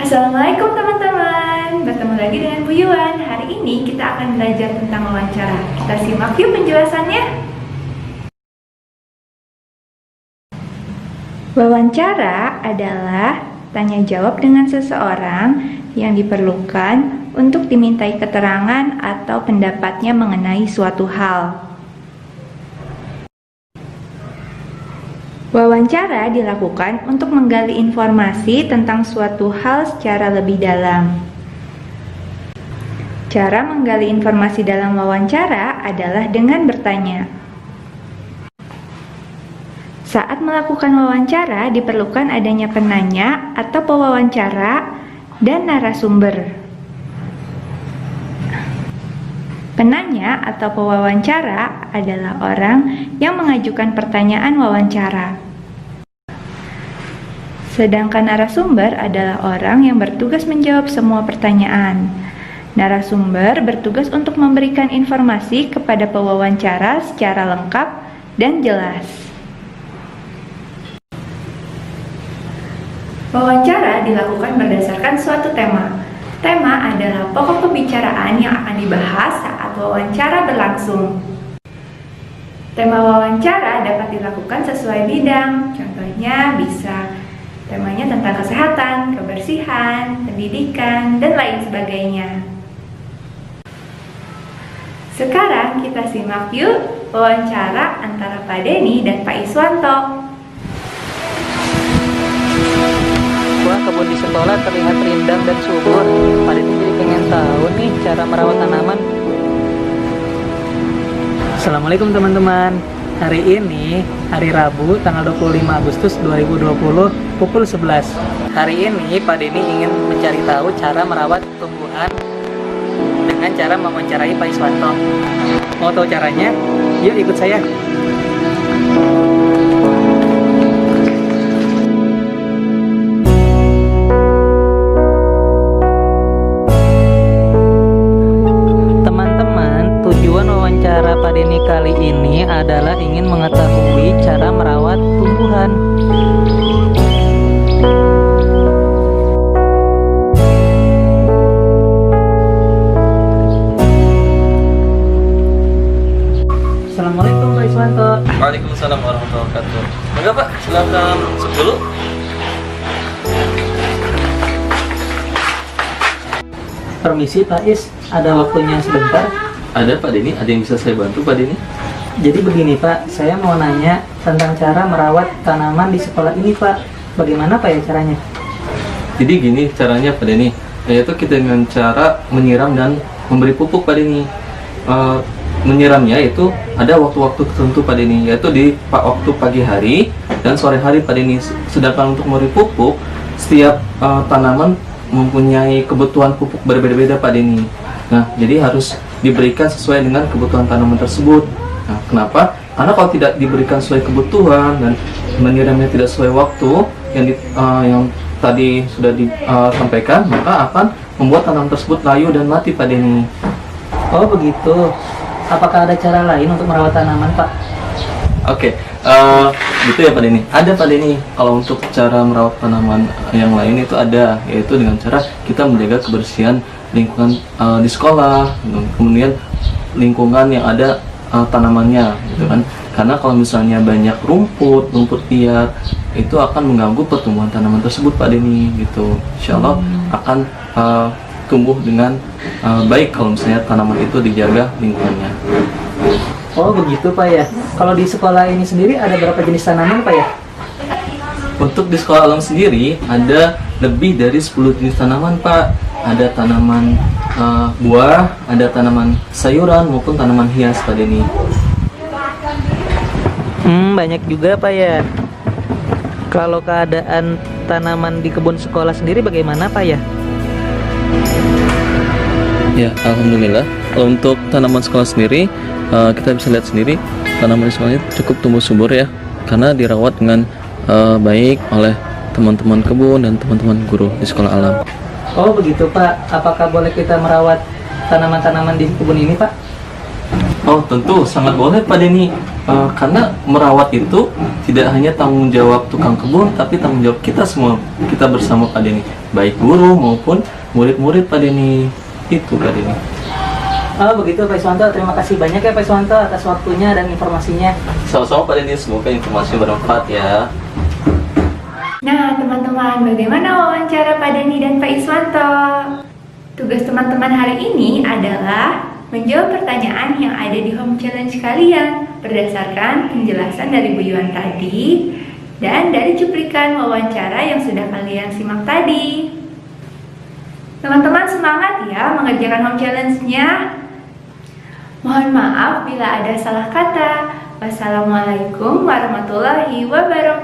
Assalamualaikum teman-teman, bertemu lagi dengan Bu Yuan. Hari ini kita akan belajar tentang wawancara. Kita simak yuk penjelasannya. Wawancara adalah tanya jawab dengan seseorang yang diperlukan untuk dimintai keterangan atau pendapatnya mengenai suatu hal. Wawancara dilakukan untuk menggali informasi tentang suatu hal secara lebih dalam. Cara menggali informasi dalam wawancara adalah dengan bertanya. Saat melakukan wawancara, diperlukan adanya penanya atau pewawancara dan narasumber. Penanya atau pewawancara adalah orang yang mengajukan pertanyaan wawancara. Sedangkan narasumber adalah orang yang bertugas menjawab semua pertanyaan. Narasumber bertugas untuk memberikan informasi kepada pewawancara secara lengkap dan jelas. Wawancara dilakukan berdasarkan suatu tema. Tema adalah pokok pembicaraan yang akan dibahas saat wawancara berlangsung. Tema wawancara dapat dilakukan sesuai bidang, contohnya bisa temanya tentang kesehatan, kebersihan, pendidikan, dan lain sebagainya. Sekarang kita simak yuk wawancara antara Pak Denny dan Pak Iswanto. Wah, kebun di sekolah terlihat rindang dan subur. Pak Denny jadi pengen tahu nih cara merawat tanaman. Assalamualaikum teman-teman. Hari ini hari Rabu tanggal 25 Agustus 2020 pukul 11. Hari ini Pak Denny ingin mencari tahu cara merawat tumbuhan dengan cara mewawancarai Pak Iswanto. Mau tahu caranya? Yuk ikut saya. Wawancara Pak Denny kali ini adalah ingin mengetahui cara merawat tumbuhan. Assalamualaikum Pak Iswanto. Waalaikumsalam warahmatullahi wabarakatuh. Enggak Pak, silakan masuk dulu. Permisi Pak Is, ada waktunya sebentar? Ada Pak Denny, ada yang bisa saya bantu Pak Denny? Jadi begini Pak, saya mau nanya tentang cara merawat tanaman di sekolah ini Pak. Bagaimana Pak ya caranya? Jadi gini caranya Pak Denny, yaitu kita dengan cara menyiram dan memberi pupuk Pak Denny. Menyiramnya itu ada waktu-waktu tertentu Pak Denny, yaitu di waktu pagi hari dan sore hari Pak Denny. Sedangkan untuk memberi pupuk, setiap tanaman mempunyai kebutuhan pupuk berbeda-beda Pak Denny. Nah, jadi harus diberikan sesuai dengan kebutuhan tanaman tersebut. Nah, kenapa? Karena kalau tidak diberikan sesuai kebutuhan dan menyiramnya tidak sesuai waktu yang tadi sudah disampaikan, maka akan membuat tanaman tersebut layu dan mati Pak Denny. Oh begitu. Apakah ada cara lain untuk merawat tanaman Pak? Oke, gitu ya Pak Denny. Ada Pak Denny. Kalau untuk cara merawat tanaman yang lain itu ada, yaitu dengan cara kita menjaga kebersihan lingkungan di sekolah, kemudian lingkungan yang ada tanamannya, gitu kan. Karena kalau misalnya banyak rumput liar, itu akan mengganggu pertumbuhan tanaman tersebut Pak Denny, gitu. Insya Allah akan tumbuh dengan baik kalau misalnya tanaman itu dijaga lingkungannya. Oh begitu Pak ya. Kalau di sekolah ini sendiri ada berapa jenis tanaman Pak ya? Untuk di sekolah alam sendiri ada lebih dari 10 jenis tanaman Pak. Ada tanaman buah, ada tanaman sayuran maupun tanaman hias Pak Denny. Banyak juga Pak ya. Kalau keadaan tanaman di kebun sekolah sendiri bagaimana Pak ya? Ya, alhamdulillah. Kalau untuk tanaman sekolah sendiri, kita bisa lihat sendiri tanaman di sekolahnya cukup tumbuh subur ya, karena dirawat dengan baik oleh teman-teman kebun dan teman-teman guru di sekolah alam. Oh begitu Pak. Apakah boleh kita merawat tanaman-tanaman di kebun ini Pak? Oh tentu sangat boleh Pak Denny. Karena merawat itu tidak hanya tanggung jawab tukang kebun, tapi tanggung jawab kita semua, kita bersama Pak Denny, baik guru maupun murid-murid Pak Denny. Itu Pak Denny. Oh begitu Pak Iswanto, terima kasih banyak ya Pak Iswanto atas waktunya dan informasinya. Sama-sama Pak Denny, semoga informasi bermanfaat ya. Nah, teman-teman, bagaimana wawancara Pak Denny dan Pak Iswanto? Tugas teman-teman hari ini adalah menjawab pertanyaan yang ada di home challenge kalian berdasarkan penjelasan dari Bu Yuan tadi dan dari cuplikan wawancara yang sudah kalian simak tadi. Teman-teman semangat ya mengerjakan home challenge-nya. Mohon maaf bila ada salah kata. Wassalamualaikum warahmatullahi wabarakatuh.